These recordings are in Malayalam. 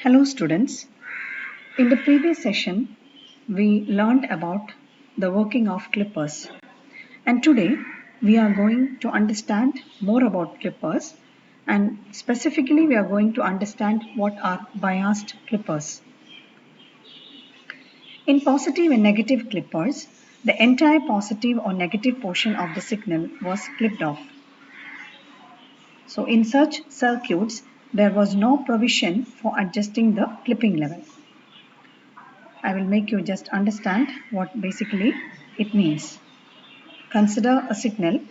Hello students. In the previous session, we learned about the working of clippers. And today, we are going to understand more about clippers, and specifically we are going to understand what are biased clippers. In positive and negative clippers, the entire positive or negative portion of the signal was clipped off. So in such circuits, there was no provision for adjusting the clipping level. I will make you just understand what basically it means. Consider a signal.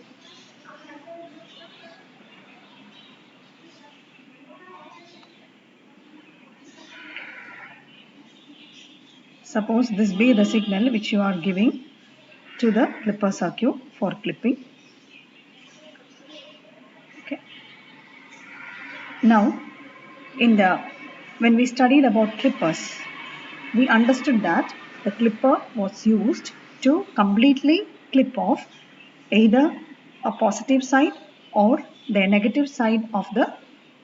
Suppose this be the signal which you are giving to the clipper circuit for clipping. Okay. Now, when we studied about clippers, we understood that the clipper was used to completely clip off either a positive side or the negative side of the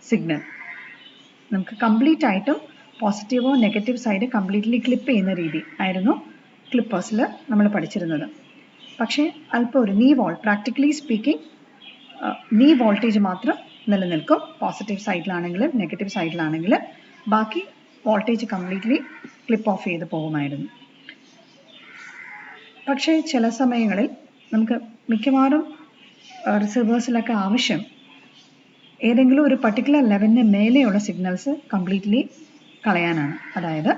signal. നമുക്ക് കംപ്ലീറ്റ് ആയിട്ടും പോസിറ്റീവോ നെഗറ്റീവ് സൈഡ് കംപ്ലീറ്റ്ലി ക്ലിപ്പ് ചെയ്യുന്ന രീതി ആയിരുന്നു ക്ലിപ്പേഴ്സിൽ നമ്മൾ പഠിച്ചിരുന്നത്. പക്ഷേ അല്പം ഒരു പ്രാക്ടിക്കലി സ്പീക്കിംഗ് നീ വോൾട്ടേജ് മാത്രം നിലനിൽക്കും പോസിറ്റീവ് സൈഡിലാണെങ്കിലും നെഗറ്റീവ് സൈഡിലാണെങ്കിലും ബാക്കി വോൾട്ടേജ് കംപ്ലീറ്റ്ലി ക്ലിപ്പ് ഓഫ് ചെയ്ത് പോകുമായിരുന്നു. പക്ഷേ ചില സമയങ്ങളിൽ നമുക്ക് മിക്കവാറും റിസീവേഴ്സിലൊക്കെ ആവശ്യം ഏതെങ്കിലും ഒരു പർട്ടിക്കുലർ ലെവലിന് മേലെയുള്ള സിഗ്നൽസ് കംപ്ലീറ്റ്ലി കളയാനാണ്. അതായത്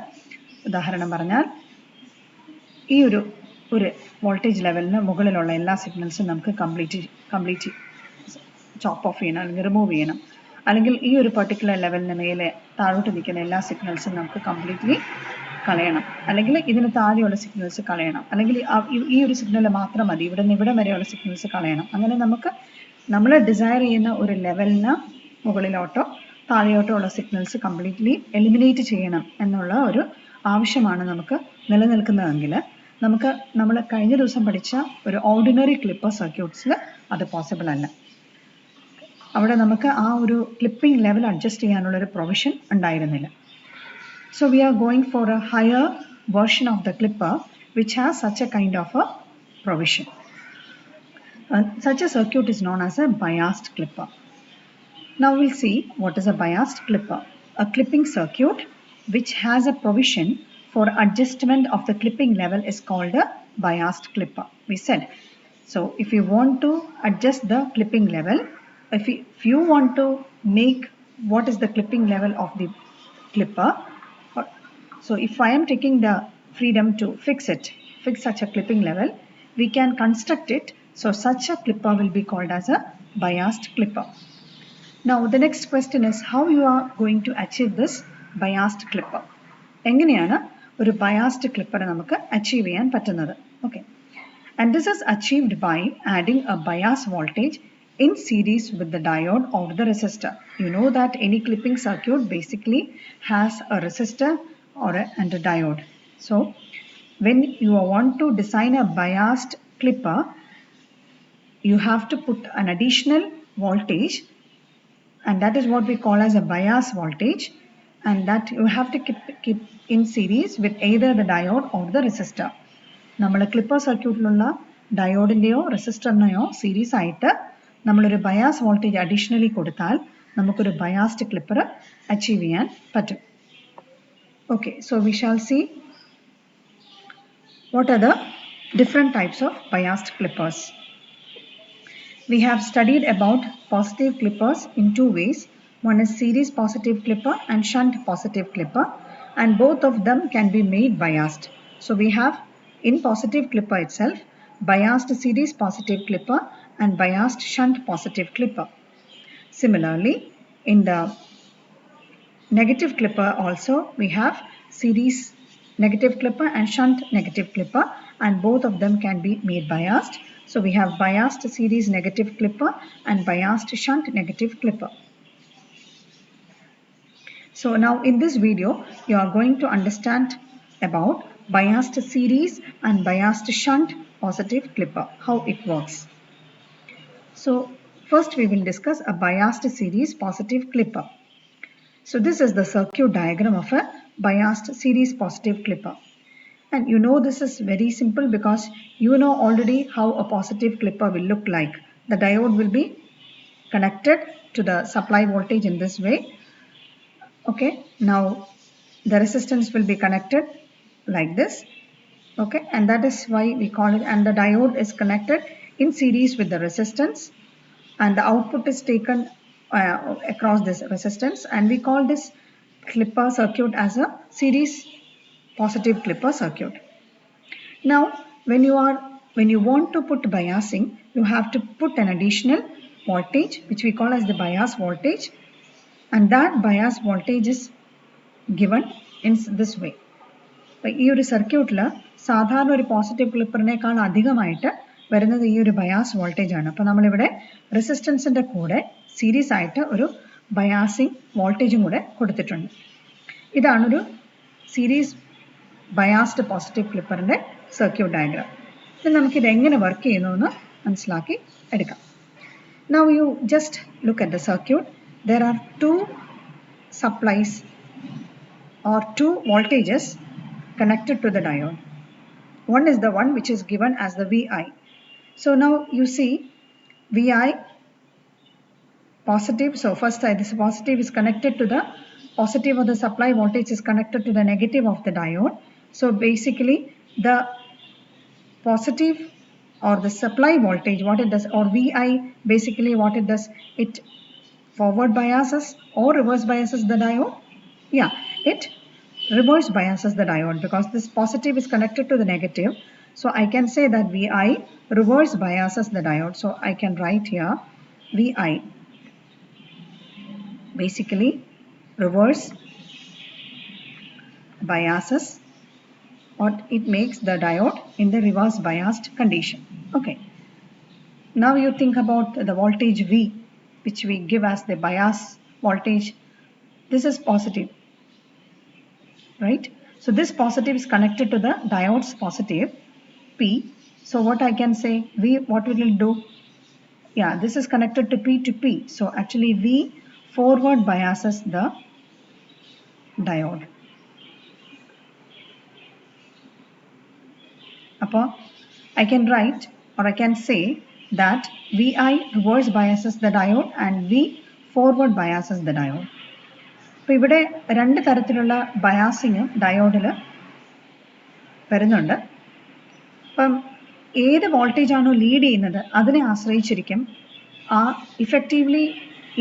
ഉദാഹരണം പറഞ്ഞാൽ ഈ ഒരു വോൾട്ടേജ് ലെവലിന് മുകളിലുള്ള എല്ലാ സിഗ്നൽസും നമുക്ക് കംപ്ലീറ്റ് ചോപ്പ് ഓഫ് ചെയ്യണം അല്ലെങ്കിൽ റിമൂവ് ചെയ്യണം. അല്ലെങ്കിൽ ഈ ഒരു പർട്ടിക്കുലർ ലെവലിന് മേലെ താഴോട്ട് നിൽക്കുന്ന എല്ലാ സിഗ്നൽസും നമുക്ക് കംപ്ലീറ്റ്ലി കളയണം. അല്ലെങ്കിൽ ഇതിന് താഴെയുള്ള സിഗ്നൽസ് കളയണം. അല്ലെങ്കിൽ ഈ ഒരു സിഗ്നൽ മാത്രം മതി, ഇവിടെ നിന്ന് ഇവിടെ വരെയുള്ള സിഗ്നൽസ് കളയണം. അങ്ങനെ നമുക്ക് നമ്മൾ ഡിസയർ ചെയ്യുന്ന ഒരു ലെവലിന് മുകളിലോട്ടോ താഴെയോട്ടോ ഉള്ള സിഗ്നൽസ് കംപ്ലീറ്റ്ലി എലിമിനേറ്റ് ചെയ്യണം എന്നുള്ള ഒരു ആവശ്യമാണ് നമുക്ക് നിലനിൽക്കുന്നതെങ്കിൽ നമ്മൾ കഴിഞ്ഞ ദിവസം പഠിച്ച ഒരു ഓർഡിനറി ക്ലിപ്പർ സർക്യൂട്ട്സിൽ അത് പോസിബിൾ അല്ല. അവിടെ നമുക്ക് ആ ഒരു ക്ലിപ്പിംഗ് ലെവൽ അഡ്ജസ്റ്റ് ചെയ്യാനുള്ള ഒരു പ്രൊവിഷൻ ഉണ്ടായിരുന്നില്ല. So we are going for a higher version of the clipper which has such a kind of a provision. Such a circuit is known as a biased clipper. Now we'll see what is a biased clipper. A clipping circuit which has a provision for adjustment of the clipping level is called a biased clipper. We said, so if you want to adjust the clipping level, if you want to make what is the clipping level of the clipper, so if I am taking the freedom to fix such a clipping level, we can construct it. So such a clipper will be called as a biased clipper. Now the next question is how you are going to achieve this biased clipper. എങ്ങനെയാണ് ഒരു biased clipper നമുക്ക് achieve ചെയ്യാൻ പറ്റുന്നത്? Okay. And this is achieved by adding a bias voltage in series with the diode or the resistor. You know that any clipping circuit basically has a resistor and a diode. So when you want to design a biased clipper, you have to put an additional voltage, and that is what we call as a bias voltage, and that you have to keep in series with either the diode or the resistor. നമ്മൾ ക്ലിപ്പർ സർക്യൂട്ടിലുള്ള ഡയോഡിൻ്റെയോ റെസിസ്റ്ററിനെയോ സീരീസ് ആയിട്ട് നമ്മളൊരു ബയാസ് വോൾട്ടേജ് അഡീഷണലി കൊടുത്താൽ നമുക്കൊരു ബയാസ്ഡ് ക്ലിപ്പർ അച്ചീവ് ചെയ്യാൻ പറ്റും. Okay, so we shall see what are the different types of biased clippers. We have studied about positive clippers in two ways. One is series positive clipper and shunt positive clipper, and both of them can be made biased. So we have in positive clipper itself biased series positive clipper and biased shunt positive clipper. Similarly, in the negative clipper also we have series negative clipper and shunt negative clipper, and both of them can be made biased. So we have biased series negative clipper and biased shunt negative clipper. So now in this video you are going to understand about biased series and biased shunt positive clipper, how it works. So first we will discuss a biased series positive clipper. So this is the circuit diagram of a biased series positive clipper. And you know this is very simple because you know already how a positive clipper will look like. The diode will be connected to the supply voltage in this way. Okay, now the resistance will be connected like this. Okay, and that is why we call it, and the diode is connected in series with the resistance, and the output is taken across this resistance, and we call this clipper circuit as a series positive clipper circuit. Now when you want to put biasing, you have to put an additional voltage which we call as the bias voltage, and that bias voltage is given in this way. ഈ ഒരു സർക്യൂട്ടിൽ സാധാരണ ഒരു പോസിറ്റീവ് ക്ലിപ്പറിനേക്കാൾ അധികമായിട്ട് വരുന്നത് ഈ ഒരു ബയാസ് വോൾട്ടേജ് ആണ്. അപ്പോൾ നമ്മളിവിടെ റെസിസ്റ്റൻസിൻ്റെ കൂടെ സീരീസ് ആയിട്ട് ഒരു ബയാസിങ് വോൾട്ടേജും കൂടെ കൊടുത്തിട്ടുണ്ട്. ഇതാണൊരു സീരീസ് ബയാസ്ഡ് പോസിറ്റീവ് ക്ലിപ്പറിൻ്റെ സർക്യൂട്ട് ഡയഗ്രാം. ഇനി നമുക്കിത് എങ്ങനെ വർക്ക് ചെയ്യുന്നു എന്ന് മനസ്സിലാക്കി എടുക്കാം. Now you just look at the circuit. There are two supplies or two voltages connected to the diode. One is the one which is given as the VI. So now you see VI positive. So first this positive is connected to the positive of the supply voltage is connected to the negative of the diode. So basically the positive or the supply voltage, what it does, or VI basically what it does, it forward biases or reverse biases the diode. Yeah, it reverse biases the diode because this positive is connected to the negative. So I can say that VI reverse biases the diode. So I can write here VI basically reverse biases, or it makes the diode in the reverse biased condition. Okay. Now you think about the voltage V, which we give as the bias voltage. This is positive, right? So this positive is connected to the diode's positive P. So what I can say, V, what will it do? Yeah, this is connected to P to P. So actually V forward biases the diode. I can write, or I can say that VI reverse biases the diode and V forward biases the diode. അപ്പോൾ ഇവിടെ രണ്ട് തരത്തിലുള്ള ബയാസിങ് ഡയോഡിൽ വരുന്നുണ്ട്. അപ്പം ഏത് വോൾട്ടേജ് ആണോ ലീഡ് ചെയ്യുന്നത് അതിനെ ആശ്രയിച്ചിരിക്കും ആ ഇഫക്റ്റീവ്ലി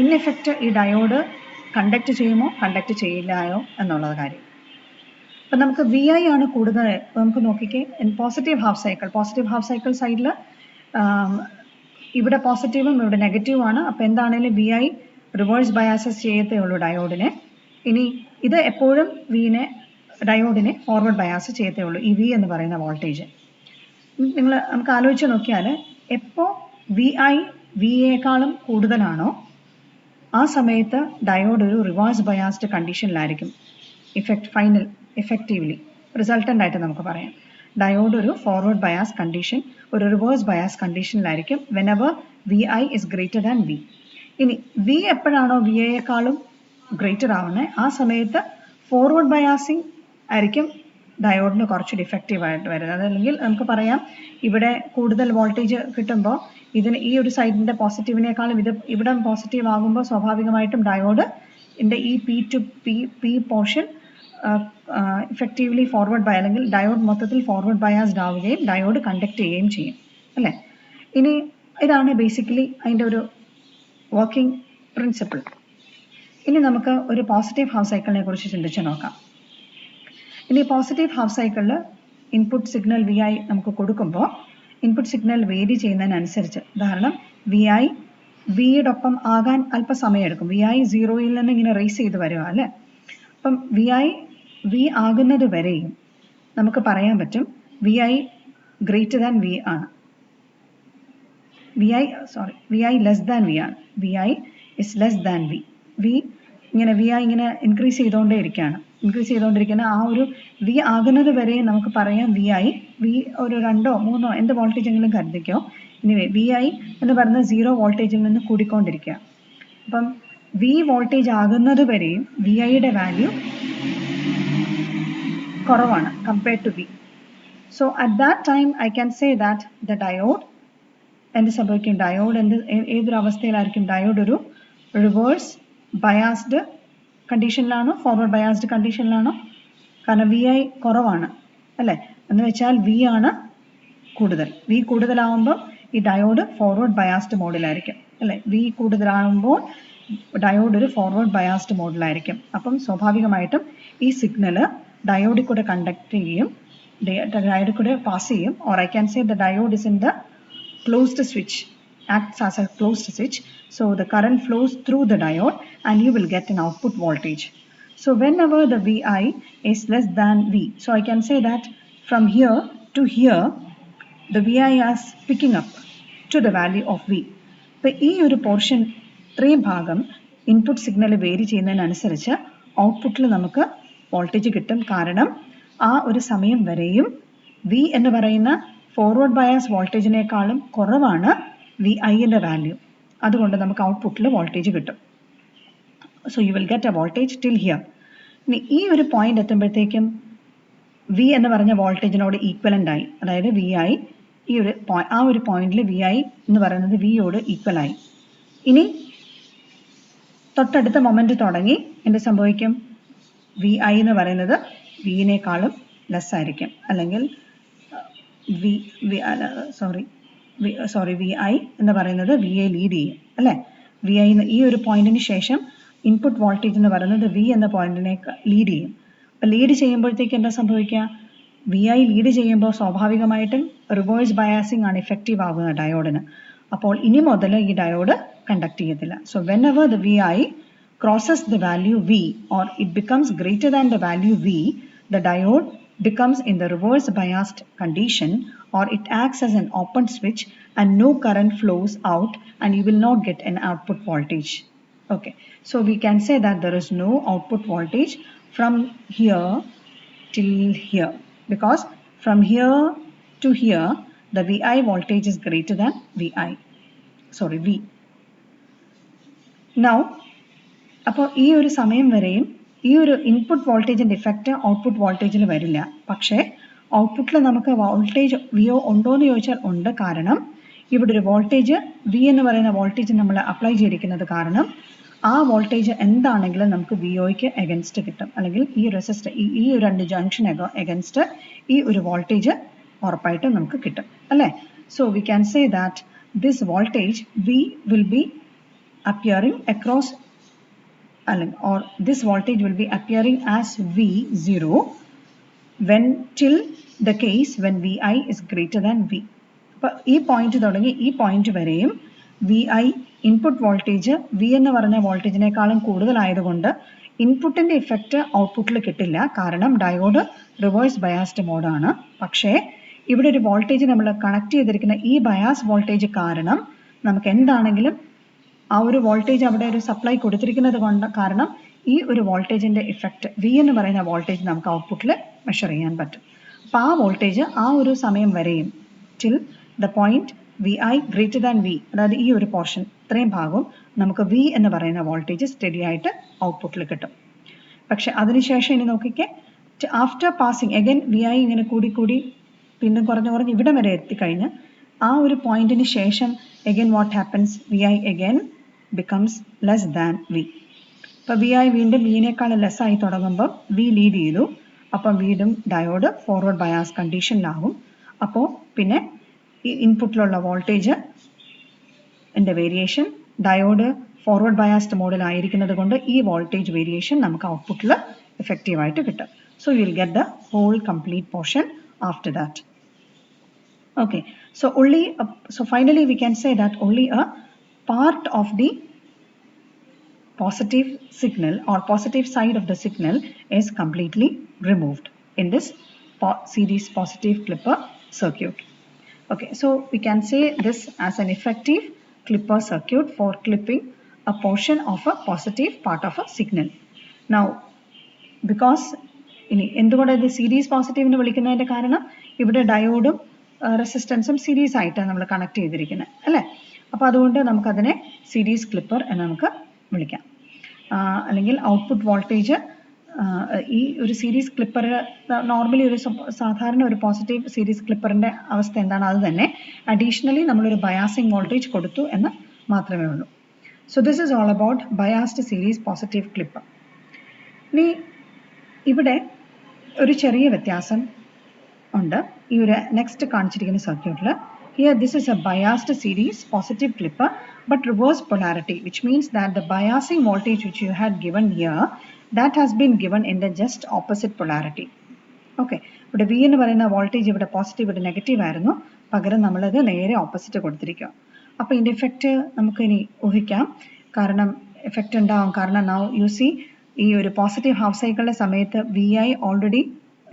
ഇൻഎഫക്റ്റ് ഈ ഡയോഡ് കണ്ടക്ട് ചെയ്യുമോ കണ്ടക്ട് ചെയ്യില്ലായോ എന്നുള്ളത് കാര്യം. അപ്പം നമുക്ക് വി ഐ ആണ് കൂടുതൽ. നമുക്ക് നോക്കിക്കേ, പോസിറ്റീവ് ഹാഫ് സൈക്കിൾ സൈഡിൽ ഇവിടെ പോസിറ്റീവും ഇവിടെ നെഗറ്റീവും ആണ്. അപ്പോൾ എന്താണേലും വി ഐ റിവേഴ്സ് ബയാസസ് ചെയ്യത്തേ ഉള്ളൂ ഡയോഡിനെ. ഇനി ഇത് എപ്പോഴും ഡയോഡിനെ ഫോർവേഡ് ബയാസ് ചെയ്യത്തേ ഉള്ളൂ, ഈ വി എന്ന് പറയുന്ന വോൾട്ടേജ്. നമുക്ക് ആലോചിച്ച് നോക്കിയാൽ എപ്പോൾ വി ഐ വി യേക്കാളും കൂടുതലാണോ ആ സമയത്ത് ഡയോഡ് ഒരു റിവേഴ്സ് ബയാസ്ഡ് കണ്ടീഷനിലായിരിക്കും. എഫക്റ്റീവ്ലി റിസൾട്ടൻ്റ് ആയിട്ട് നമുക്ക് പറയാം ഡയോഡ് ഒരു ഫോർവേഡ് ബയാസ് കണ്ടീഷൻ, ഒരു റിവേഴ്സ് ബയാസ് കണ്ടീഷനിലായിരിക്കും whenever V I is greater than V. ഇനി വി എപ്പോഴാണോ വി ഐയേക്കാളും ഗ്രേറ്റർ ആവുന്നത് ആ സമയത്ത് ഫോർവേഡ് ബയാസിങ് ആയിരിക്കും ഡയോഡിന് കുറച്ചുകൂടി ഇഫക്റ്റീവ് ആയിട്ട് വരുന്നത്. അതല്ലെങ്കിൽ നമുക്ക് പറയാം ഇവിടെ കൂടുതൽ വോൾട്ടേജ് കിട്ടുമ്പോൾ ഇതിന് ഈ ഒരു സൈഡിൻ്റെ പോസിറ്റീവിനേക്കാളും ഇവിടെ പോസിറ്റീവ് ആകുമ്പോൾ സ്വാഭാവികമായിട്ടും ഡയോഡിൻ്റെ ഈ പി പോർഷൻ ഇഫക്റ്റീവ്ലി ഫോർവേഡ് അല്ലെങ്കിൽ ഡയോഡ് മൊത്തത്തിൽ ഫോർവേഡ് ബയാസ്ഡ് ആവുകയും ഡയോഡ് കണ്ടക്ട് ചെയ്യുകയും ചെയ്യും അല്ലേ. ഇനി ഇതാണ് ബേസിക്കലി അതിൻ്റെ ഒരു വർക്കിംഗ് പ്രിൻസിപ്പിൾ. ഇനി നമുക്ക് ഒരു പോസിറ്റീവ് ഹാഫ് സൈക്കിളിനെ കുറിച്ച് ചിന്തിച്ച് നോക്കാം. ഇനി പോസിറ്റീവ് ഹാഫ് സൈക്കിളിൽ ഇൻപുട്ട് സിഗ്നൽ വി ഐ നമുക്ക് കൊടുക്കുമ്പോൾ ഇൻപുട്ട് സിഗ്നൽ വേരി ചെയ്യുന്നതിനനുസരിച്ച്, ഉദാഹരണം വി ഐ വിയോടൊപ്പം ആകാൻ അല്പസമയം എടുക്കും. വി ഐ സീറോയിൽ നിന്ന് ഇങ്ങനെ റേസ് ചെയ്ത് വരിക അല്ലേ. അപ്പം വി ആകുന്നത് വരെയും നമുക്ക് പറയാൻ പറ്റും V I greater than V ആണ്, V I less than V ആണ്, V I is less than V. V I ഇങ്ങനെ ഇൻക്രീസ് ചെയ്തുകൊണ്ടിരിക്കുന്ന ആ ഒരു വി ആകുന്നത് വരെ നമുക്ക് പറയാം വി ഒരു 2 or 3 എന്ത് വോൾട്ടേജ് എങ്കിലും കരുതിക്കോ. ഇനി വി ഐ എന്ന് പറയുന്നത് 0 വോൾട്ടേജിൽ നിന്ന് കൂടിക്കൊണ്ടിരിക്കുക. അപ്പം വി വോൾട്ടേജ് ആകുന്നത് വരെയും വി ഐയുടെ വാല്യൂ കുറവാണ് compared to V. So at that time I can say that the diode എന്ത് സംഭവിക്കും, ഡയോഡ് ഏതൊരു അവസ്ഥയിലായിരിക്കും, ഡയോഡ് ഒരു റിവേഴ്സ് ബയാസ്ഡ് കണ്ടീഷനിലാണോ ഫോർവേഡ് ബയാസ്ഡ് കണ്ടീഷനിലാണോ? കാരണം വി ഐ കുറവാണ് അല്ലേ, എന്ന് വെച്ചാൽ വി ആണ് കൂടുതൽ. വി കൂടുതലാവുമ്പോൾ ഈ ഡയോഡ് ഫോർവേഡ് ബയാസ്ഡ് മോഡിലായിരിക്കും അല്ലേ. വി കൂടുതലാകുമ്പോൾ ഡയോഡ് ഒരു ഫോർവേഡ് ബയാസ്ഡ് മോഡിലായിരിക്കും. അപ്പം സ്വാഭാവികമായിട്ടും ഈ സിഗ്നൽ ഡയോഡിൽ കൂടെ കണ്ടക്ട് ചെയ്യും, ഡയോഡിൽ കൂടെ പാസ് ചെയ്യും. Or I can say the diode is in the closed switch, acts as a closed switch. So the current flows through the diode and you will get an output voltage. So whenever the VI is less than V, so I can say that from here to here the VI is picking up to the value of V. അപ്പോൾ ഈ ഒരു പോർഷൻ ഇത്രയും ഭാഗം ഇൻപുട്ട് സിഗ്നൽ വേരി ചെയ്യുന്നതിനനുസരിച്ച് ഔട്ട്പുട്ടിൽ നമുക്ക് വോൾട്ടേജ് കിട്ടും. കാരണം ആ ഒരു സമയം വരെയും V എന്ന് പറയുന്ന ഫോർവേഡ് ബയാസ് വോൾട്ടേജിനേക്കാളും കുറവാണ് വി ഐൻ്റെ വാല്യൂ. അതുകൊണ്ട് നമുക്ക് ഔട്ട്പുട്ടിൽ വോൾട്ടേജ് കിട്ടും. So you will get A voltage till here. ഇനി ഈ ഒരു പോയിന്റ് എത്തുമ്പോഴത്തേക്കും വി എന്ന് പറഞ്ഞ വോൾട്ടേജിനോട് ഈക്വലൻ്റ് ആയി, അതായത് വി ഐ ഈ ഒരു ആ ഒരു പോയിന്റിൽ വി ഐ എന്ന് പറയുന്നത് വിയോട് ഈക്വൽ ആയി. ഇനി തൊട്ടടുത്ത മൊമെന്റ് തുടങ്ങി എന്ത് സംഭവിക്കും, വി ഐ എന്ന് പറയുന്നത് വിനേക്കാളും ലെസ് ആയിരിക്കും, അല്ലെങ്കിൽ വി ഐ എന്ന് പറയുന്നത് വി ഐ ലീഡ് ചെയ്യും അല്ലേ. വി ഐ ഈ ഒരു പോയിന്റിന് ശേഷം ഇൻപുട്ട് വോൾട്ടേജ് എന്ന് പറയുന്നത് വി എന്ന പോയിന്റിനെ ലീഡ് ചെയ്യും. അപ്പം ലീഡ് ചെയ്യുമ്പോഴത്തേക്ക് എന്താ സംഭവിക്കുക, വി ഐ ലീഡ് ചെയ്യുമ്പോൾ സ്വാഭാവികമായിട്ടും റിവേഴ്സ് ബയാസിംഗ് ആണ് ഇഫക്റ്റീവ് ആകുന്നത് ഡയോഡിന്. അപ്പോൾ ഇനി മുതൽ ഈ ഡയോഡ് കണ്ടക്ട് ചെയ്യത്തില്ല. So whenever the V I crosses the value V or it becomes greater than the value V, the diode becomes in the reverse biased condition, or it acts as an open switch and no current flows out and you will not get an output voltage. Okay, so we can say that there is no output voltage from here till here, because from here to here the VI voltage is greater than V. Now അപ്പോൾ ഈ ഒരു സമയം വരെയും ഈ ഒരു ഇൻപുട്ട് വോൾട്ടേജിൻ്റെ ഇഫക്റ്റ് ഔട്ട്പുട്ട് വോൾട്ടേജിൽ വരില്ല. പക്ഷേ ഔട്ട്പുട്ടിൽ നമുക്ക് വോൾട്ടേജ് വി ഒ ഉണ്ടോ എന്ന് ചോദിച്ചാൽ ഉണ്ട്. കാരണം ഇവിടെ ഒരു വോൾട്ടേജ് വി എന്ന് പറയുന്ന വോൾട്ടേജ് നമ്മൾ അപ്ലൈ ചെയ്തിരിക്കുന്നത് കാരണം ആ വോൾട്ടേജ് എന്താണെങ്കിലും നമുക്ക് വി ഒയ്ക്ക് എഗൻസ്റ്റ് കിട്ടും, അല്ലെങ്കിൽ ഈ റെസിസ്റ്റർ ഈ രണ്ട് ജംഗ്ഷൻ എഗൻസ്റ്റ് ഈ ഒരു വോൾട്ടേജ് ഉറപ്പായിട്ടും നമുക്ക് കിട്ടും അല്ലേ. So we can say that this voltage we will be appearing across, or this voltage will be appearing as V0 when till the case when Vi is greater than V. അപ്പോൾ ഈ പോയിന്റ് തുടങ്ങി ഈ പോയിന്റ് വരെയും V I input voltage V എന്ന് പറഞ്ഞ വോൾട്ടേജിനേക്കാളും കൂടുതലായതുകൊണ്ട് ഇൻപുട്ടിൻ്റെ ഇഫക്റ്റ് ഔട്ട്പുട്ടിൽ കിട്ടില്ല. കാരണം ഡയോഡ് റിവേഴ്സ് ബയാസ്ഡ് മോഡാണ്. പക്ഷേ ഇവിടെ ഒരു വോൾട്ടേജ് നമ്മൾ കണക്ട് ചെയ്തിരിക്കുന്ന ഈ ബയാസ് വോൾട്ടേജ് കാരണം നമുക്ക് എന്താണെങ്കിലും ആ ഒരു വോൾട്ടേജ് അവിടെ ഒരു സപ്ലൈ കൊടുത്തിരിക്കുന്നത് കൊണ്ട് കാരണം ഈ ഒരു വോൾട്ടേജിൻ്റെ ഇഫക്റ്റ് വി എന്ന് പറയുന്ന വോൾട്ടേജ് നമുക്ക് ഔട്ട്പുട്ടിൽ മെഷർ ചെയ്യാൻ പറ്റും. അപ്പോൾ ആ വോൾട്ടേജ് ആ ഒരു സമയം വരെയും till the point V I greater than V, അതായത് ഈ ഒരു പോർഷൻ ഇത്രയും ഭാഗവും നമുക്ക് വി എന്ന് പറയുന്ന വോൾട്ടേജ് സ്റ്റഡി ആയിട്ട് ഔട്ട്പുട്ടിൽ കിട്ടും. പക്ഷെ അതിനുശേഷം ഇനി നോക്കിക്കേ, after passing again V I ഇങ്ങനെ കൂടി പിന്നെ കുറഞ്ഞ് ഇവിടെ വരെ എത്തിക്കഴിഞ്ഞ് ആ ഒരു പോയിന്റിന് ശേഷം again what happens, V I again becomes less than V. അപ്പോൾ വി ഐ വീണ്ടും വിനേക്കാൾ ലെസ് ആയി തുടങ്ങുമ്പോൾ വി ലീഡ് ചെയ്തു. അപ്പം വീണ്ടും ഡയോഡ് ഫോർവേഡ് ബയാസ് കണ്ടീഷനിലാകും. അപ്പോൾ പിന്നെ ഈ ഇൻപുട്ടിലുള്ള വോൾട്ടേജ് എൻ്റെ വേരിയേഷൻ ഡയോഡ് ഫോർവേഡ് ബയാസ്ഡ് മോഡിലായിരിക്കുന്നത് കൊണ്ട് ഈ വോൾട്ടേജ് വേരിയേഷൻ നമുക്ക് ഔട്ട്പുട്ടിൽ എഫക്റ്റീവായിട്ട് കിട്ടും. So you will get the whole complete portion after that. Okay, so finally we can say that only a part of the positive signal or positive side of the signal is completely removed in this series positive clipper circuit. Okay, so we can say this as an effective clipper circuit for clipping a portion of a positive part of a signal. Now because ഇനി എന്തുകൊണ്ട് ഇത് സീരീസ് പോസിറ്റീവ് എന്ന് വിളിക്കുന്നതിൻ്റെ കാരണം ഇവിടെ ഡയോഡും റെസിസ്റ്റൻസും സീരീസ് ആയിട്ടാണ് നമ്മൾ കണക്ട് ചെയ്തിരിക്കുന്നത് അല്ലേ. അപ്പോൾ അതുകൊണ്ട് നമുക്കതിനെ സീരീസ് ക്ലിപ്പർ എന്ന് നമുക്ക് വിളിക്കാം. അല്ലെങ്കിൽ ഔട്ട്പുട്ട് വോൾട്ടേജ് ഈ ഒരു സീരീസ് ക്ലിപ്പർ നോർമലി ഒരു സാധാരണ ഒരു പോസിറ്റീവ് സീരീസ് ക്ലിപ്പറിൻ്റെ അവസ്ഥ എന്താണ് അത് തന്നെ അഡീഷണലി നമ്മളൊരു ബയാസിങ് വോൾട്ടേജ് കൊടുത്തു എന്ന് മാത്രമേ ഉള്ളൂ. So this is all about biased series positive clipper. ഇനി ഇവിടെ ഒരു ചെറിയ വ്യത്യാസം ഉണ്ട് ഈ ഒരു നെക്സ്റ്റ് കാണിച്ചിരിക്കുന്ന സർക്യൂട്ടിൽ. Here this is a biased series positive clipper but reverse polarity, which means that the biasing voltage which you had given here, that has been given in the just opposite polarity. Okay, ഇവിടെ V എന്ന് പറയുന്ന വോൾട്ടേജ് ഇവിടെ പോസിറ്റീവ് ഇവിടെ നെഗറ്റീവ് ആയിരുന്നു, പകരം നമ്മളത് നേരെ ഓപ്പോസിറ്റ് കൊടുത്തിരിക്കുക. അപ്പോൾ ഇതിൻ്റെ ഇഫക്റ്റ് നമുക്ക് ഇനി ഊഹിക്കാം, കാരണം എഫക്റ്റ് ഉണ്ടാവും. കാരണം നൗ യു സി ഈ ഒരു പോസിറ്റീവ് ഹാഫ് സൈക്കിളിൻ്റെ സമയത്ത് VI ഓൾറെഡി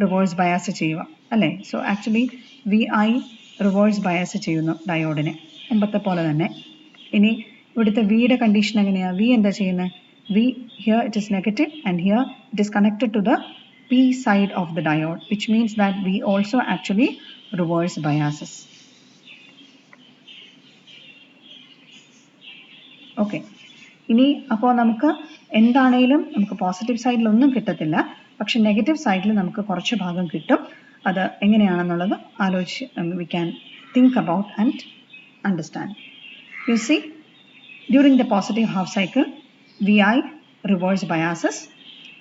റിവേഴ്സ് ബയാസ് ചെയ്യുക അല്ലേ. So actually VI reverse bias ചെയ്യുന്നു ഡയോഡിനെ, മുമ്പത്തെ പോലെ തന്നെ. ഇനി ഇവിടുത്തെ വിയുടെ കണ്ടീഷൻ എങ്ങനെയാണ്? വി എന്താ ചെയ്യുന്നത്? V here it is negative and here it is connected to the P side of the diode, which means that we also actually reverse biases. Okay, ഇനി അപ്പോൾ നമുക്ക് എന്താണേലും നമുക്ക് പോസിറ്റീവ് സൈഡിൽ ഒന്നും കിട്ടത്തില്ല, പക്ഷെ നെഗറ്റീവ് സൈഡിൽ നമുക്ക് കുറച്ച് ഭാഗം കിട്ടും. അത് എങ്ങനെയാണെന്നുള്ളത് ആലോചിച്ച് we can think about and understand. You see, during the positive half cycle, VI reverse biases.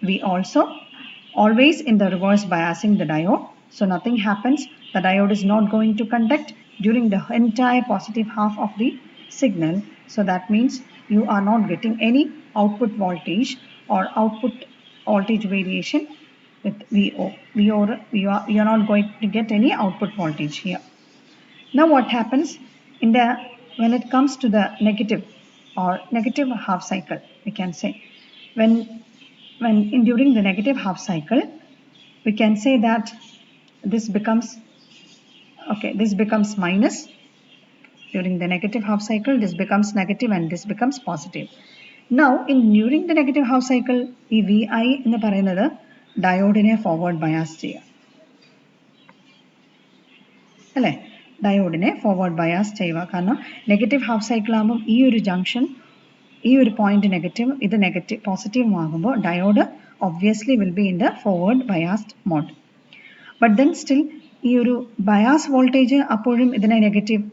We also always in the reverse biasing the diode, so nothing happens. The diode is not going to conduct during the entire positive half of the signal. So that means you are not getting any output voltage or output voltage variation with VO. You are not going to get any output voltage here. Now what happens when it comes to the negative or negative half cycle, we can say during the negative half cycle, we can say that this becomes minus. During the negative half cycle, this becomes negative and this becomes positive. Now during the negative half cycle, ഈ VI എന്ന് പറയുന്നത് ഡയോഡിനെ ഫോർവേഡ് ബയാസ് ചെയ്യുക അല്ലേ. ഡയോഡിനെ ഫോർവേഡ് ബയാസ് ചെയ്യുക, കാരണം നെഗറ്റീവ് ഹാഫ് സൈക്കിൾ ആകുമ്പോൾ ഈ ഒരു ജംഗ്ഷൻ, ഈ ഒരു പോയിന്റ് നെഗറ്റീവ്, ഇത് നെഗറ്റീവ് പോസിറ്റീവ് ആകുമ്പോൾ diode obviously will be in the forward biased mode. But then still ഈ ഒരു ബയാസ് വോൾട്ടേജ് അപ്പോഴും ഇതിനെ നെഗറ്റീവ്,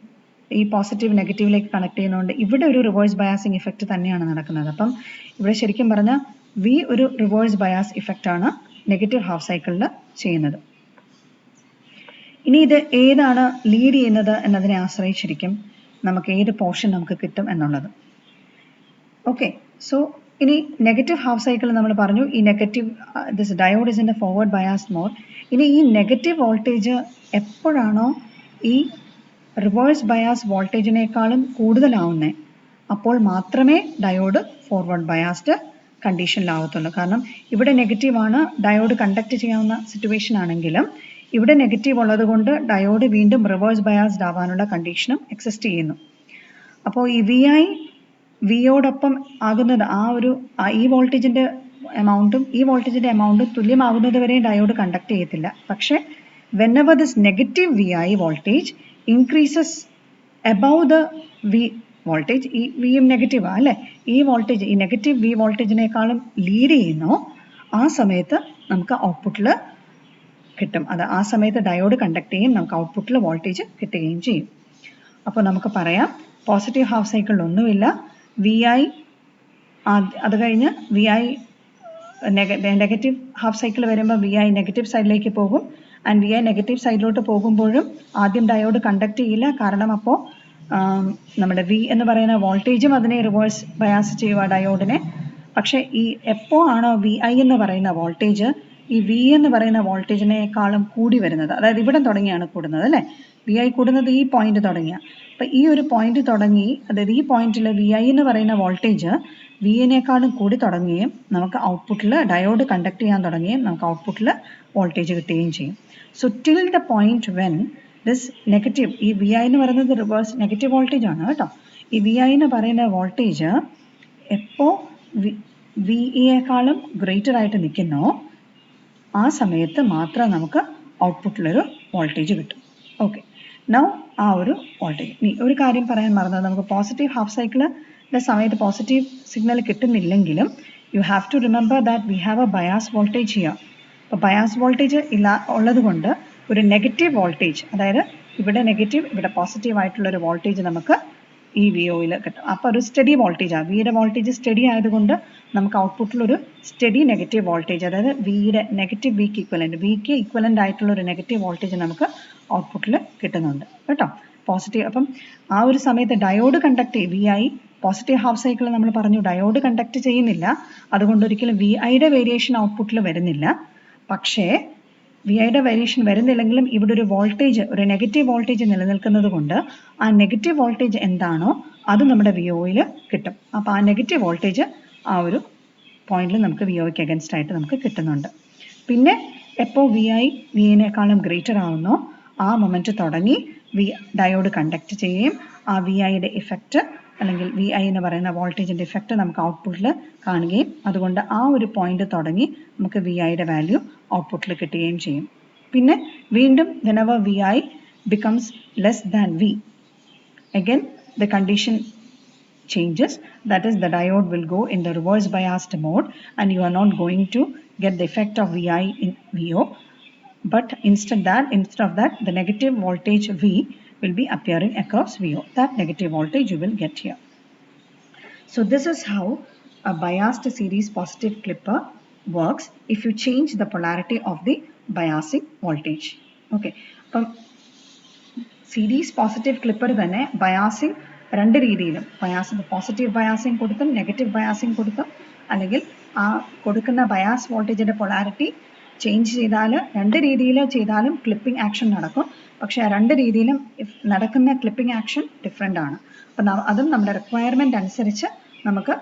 ഈ പോസിറ്റീവ് നെഗറ്റീവിലേക്ക് കണക്ട് ചെയ്യുന്നതുകൊണ്ട് ഇവിടെ ഒരു റിവേഴ്സ് ബയാസിങ് ഇഫക്റ്റ് തന്നെയാണ് നടക്കുന്നത്. അപ്പം ഇവിടെ ശരിക്കും പറഞ്ഞാൽ വി ഒരു റിവേഴ്സ് ബയാസ് ഇഫക്റ്റാണ് നെഗറ്റീവ് ഹാഫ് സൈക്കിളിൽ ചെയ്യുന്നത്. ഇനി ഇത് ഏതാണ് ലീഡ് ചെയ്യുന്നത് എന്നതിനെ ആശ്രയിച്ചിരിക്കും നമുക്ക് ഏത് പോർഷൻ നമുക്ക് കിട്ടും എന്നുള്ളത്. ഓക്കെ, സോ ഇനി നെഗറ്റീവ് ഹാഫ് സൈക്കിൾ നമ്മൾ പറഞ്ഞു ഈ negative this diode is in the forward biased mode. ഇനി ഈ നെഗറ്റീവ് വോൾട്ടേജ് എപ്പോഴാണോ ഈ റിവേഴ്സ് ബയാസ് വോൾട്ടേജിനേക്കാളും കൂടുതലാവുന്നത് അപ്പോൾ മാത്രമേ ഡയോഡ് ഫോർവേഡ് ബയാസ്ഡ് കണ്ടീഷനിലാവത്തുള്ളൂ. കാരണം ഇവിടെ നെഗറ്റീവാണ്, ഡയോഡ് കണ്ടക്ട് ചെയ്യാവുന്ന സിറ്റുവേഷൻ ആണെങ്കിലും ഇവിടെ നെഗറ്റീവ് ഉള്ളത് കൊണ്ട് ഡയോഡ് വീണ്ടും റിവേഴ്സ് ബയാസ്ഡ് ആവാനുള്ള കണ്ടീഷനും എക്സിസ്റ്റ് ചെയ്യുന്നു. അപ്പോൾ ഈ VI വിയോടൊപ്പം ആകുന്നത് ഈ വോൾട്ടേജിൻ്റെ എമൗണ്ടും ഈ വോൾട്ടേജിൻ്റെ എമൗണ്ടും തുല്യമാകുന്നത് വരെ ഡയോഡ് കണ്ടക്ട് ചെയ്യത്തില്ല. പക്ഷേ whenever this negative VI voltage increases above the V voltage, ഈ വിയും നെഗറ്റീവ് അല്ലേ, ഈ വോൾട്ടേജ് ഈ നെഗറ്റീവ് V വോൾട്ടേജിനേക്കാളും ലീഡ് ചെയ്യുന്നോ ആ സമയത്ത് നമുക്ക് ഔട്ട്പുട്ടിൽ കിട്ടും. അത് ആ സമയത്ത് ഡയോഡ് കണ്ടക്ട് ചെയ്യും, നമുക്ക് ഔട്ട്പുട്ടിൽ വോൾട്ടേജ് കിട്ടുകയും ചെയ്യും. അപ്പോൾ നമുക്ക് പറയാം പോസിറ്റീവ് ഹാഫ് സൈക്കിളിൽ ഒന്നുമില്ല, VI അത് കഴിഞ്ഞ് VI നെഗറ്റീവ് ഹാഫ് സൈക്കിൾ വരുമ്പോൾ VI നെഗറ്റീവ് സൈഡിലേക്ക് പോകും. ആൻഡ് VI നെഗറ്റീവ് സൈഡിലോട്ട് പോകുമ്പോഴും ആദ്യം ഡയോഡ് കണ്ടക്ട് ചെയ്യില്ല, കാരണം അപ്പോൾ നമ്മുടെ V എന്ന് പറയുന്ന വോൾട്ടേജും അതിനെ റിവേഴ്സ് ബയാസ് ചെയ്യുക ഡയോഡിനെ. പക്ഷേ ഈ എപ്പോൾ ആണോ VI എന്ന് പറയുന്ന വോൾട്ടേജ് ഈ V എന്ന് പറയുന്ന വോൾട്ടേജിനേക്കാളും കൂടി വരുന്നത്, അതായത് ഇവിടെ തുടങ്ങിയാണ് കൂടുന്നത് അല്ലേ, VI കൂടുന്നത് ഈ പോയിന്റ് തുടങ്ങിയ. അപ്പം ഈ ഒരു പോയിന്റ് തുടങ്ങി, അതായത് ഈ പോയിന്റിൽ VI എന്ന് പറയുന്ന വോൾട്ടേജ് വിയേക്കാളും കൂടി തുടങ്ങുകയും നമുക്ക് ഔട്ട്പുട്ടിൽ ഡയോഡ് കണ്ടക്ട് ചെയ്യാൻ തുടങ്ങുകയും നമുക്ക് ഔട്ട്പുട്ടിൽ വോൾട്ടേജ് കിട്ടുകയും ചെയ്യും. So till the point when this negative, ഈ VI എന്ന് പറയുന്നത് റിവേഴ്സ് നെഗറ്റീവ് വോൾട്ടേജ് ആണ് കേട്ടോ, ഈ VI എന്ന് പറയുന്ന വോൾട്ടേജ് എപ്പോൾ വിയേക്കാളും ഗ്രേറ്റർ ആയിട്ട് നിൽക്കുന്നോ ആ സമയത്ത് മാത്രം നമുക്ക് ഔട്ട്പുട്ടിലൊരു വോൾട്ടേജ് കിട്ടും. ഓക്കെ, നൗ ആ ഒരു വോൾട്ടേജ്. ഇനി ഒരു കാര്യം പറയാൻ മറന്നത്, നമുക്ക് പോസിറ്റീവ് ഹാഫ് സൈക്കിളിൻ്റെ സമയത്ത് പോസിറ്റീവ് സിഗ്നൽ കിട്ടുന്നില്ലെങ്കിലും you have to remember that we have a bias voltage here. അപ്പോൾ ബയാസ് വോൾട്ടേജ് ഉള്ളത് കൊണ്ട് ഒരു നെഗറ്റീവ് വോൾട്ടേജ്, അതായത് ഇവിടെ നെഗറ്റീവ് ഇവിടെ പോസിറ്റീവ് ആയിട്ടുള്ള ഒരു വോൾട്ടേജ് നമുക്ക് ഈ വി ഒയിൽ കിട്ടും. അപ്പോൾ ഒരു സ്റ്റഡി വോൾട്ടേജാണ്. വിയുടെ വോൾട്ടേജ് സ്റ്റഡി ആയതുകൊണ്ട് നമുക്ക് ഔട്ട്പുട്ടിലൊരു സ്റ്റഡി നെഗറ്റീവ് വോൾട്ടേജ്, അതായത് വിയുടെ നെഗറ്റീവ് വിക്ക് ഈക്വലൻ്റ് ആയിട്ടുള്ള ഒരു നെഗറ്റീവ് വോൾട്ടേജ് നമുക്ക് ഔട്ട്പുട്ടിൽ കിട്ടുന്നുണ്ട് കേട്ടോ. പോസിറ്റീവ്. അപ്പം ആ ഒരു സമയത്ത് ഡയോഡ് കണ്ടക്ട് ചെയ്യും. V I positive half cycle നമ്മൾ പറഞ്ഞു ഡയോഡ് കണ്ടക്ട് ചെയ്യുന്നില്ല, അതുകൊണ്ട് ഒരിക്കലും വി ഐയുടെ വേരിയേഷൻ ഔട്ട്പുട്ടിൽ വരുന്നില്ല. പക്ഷേ വി ഐയുടെ വേരിയേഷൻ വരുന്നില്ലെങ്കിലും ഇവിടെ ഒരു വോൾട്ടേജ്, ഒരു നെഗറ്റീവ് വോൾട്ടേജ് നിലനിൽക്കുന്നത് കൊണ്ട് ആ നെഗറ്റീവ് വോൾട്ടേജ് എന്താണോ അത് നമ്മുടെ വി ഒയിൽ കിട്ടും. അപ്പോൾ ആ നെഗറ്റീവ് വോൾട്ടേജ് ആ ഒരു പോയിന്റിൽ നമുക്ക് വി ഒയ്ക്ക് അഗൻസ്റ്റ് ആയിട്ട് നമുക്ക് കിട്ടുന്നുണ്ട്. പിന്നെ എപ്പോൾ വി ഐ വിയേക്കാളും ഗ്രേറ്റർ ആവുന്നോ ആ മൊമെന്റ് തുടങ്ങി ഡയോഡ് കണ്ടക്ട് ചെയ്യുകയും ആ വി ഐയുടെ ഇഫക്റ്റ് അല്ലെങ്കിൽ വി ഐ എന്ന് പറയുന്ന വോൾട്ടേജിൻ്റെ ഇഫക്റ്റ് നമുക്ക് ഔട്ട്പുട്ടിൽ കാണുകയും അതുകൊണ്ട് ആ ഒരു പോയിന്റ് തുടങ്ങി നമുക്ക് വി ഐയുടെ വാല്യൂ ഔട്ട്പുട്ടിൽ കിട്ടുകയും ചെയ്യും. പിന്നെ വീണ്ടും whenever V I becomes less than V, again the condition changes, that is the diode will go in the reverse biased mode and you are not going to get the effect of VI in VO, but instead of that the negative voltage V will be appearing across VO. That negative voltage you will get here. So this is how a biased series positive clipper works if you change the polarity of the biasing voltage. Okay, അപ്പം സീരീസ് പോസിറ്റീവ് ക്ലിപ്പർ തന്നെ ബയാസിങ് രണ്ട് രീതിയിലും പോസിറ്റീവ് ബയാസിങ് കൊടുത്തും നെഗറ്റീവ് ബയാസിങ് കൊടുത്തും, അല്ലെങ്കിൽ ആ കൊടുക്കുന്ന ബയാസ് വോൾട്ടേജിൻ്റെ പൊളാരിറ്റി ചേഞ്ച് ചെയ്താൽ രണ്ട് രീതിയിൽ ചെയ്താലും ക്ലിപ്പിംഗ് ആക്ഷൻ നടക്കും. പക്ഷേ ആ രണ്ട് രീതിയിലും നടക്കുന്ന ക്ലിപ്പിംഗ് ആക്ഷൻ ഡിഫറെൻ്റ് ആണ്. അപ്പം അതും നമ്മുടെ റിക്വയർമെൻറ്റ് അനുസരിച്ച് നമുക്ക്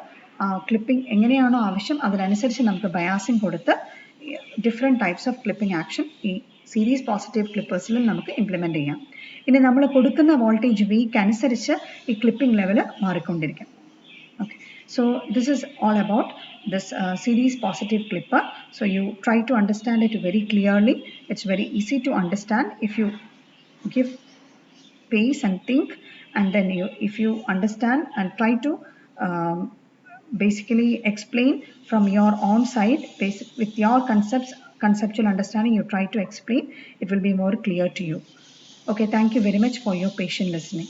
ക്ലിപ്പിംഗ് എങ്ങനെയാണോ ആവശ്യം അതിനനുസരിച്ച് നമുക്ക് ബയാസിങ് കൊടുത്ത് different types of clipping action ഈ സീരീസ് പോസിറ്റീവ് ക്ലിപ്പേഴ്സിലും നമുക്ക് ഇംപ്ലിമെൻറ്റ് ചെയ്യാം. ഇനി നമ്മൾ കൊടുക്കുന്ന വോൾട്ടേജ് വിക്ക് അനുസരിച്ച് ഈ ക്ലിപ്പിംഗ് ലെവൽ മാറിക്കൊണ്ടിരിക്കും. Okay, so this is all about this series positive clipper. So you try to understand it very clearly. It's very easy to understand if you give space and think, and then if you understand and try to basically explain from your own side with your conceptual understanding, you try to explain, it will be more clear to you. Okay, thank you very much for your patient listening.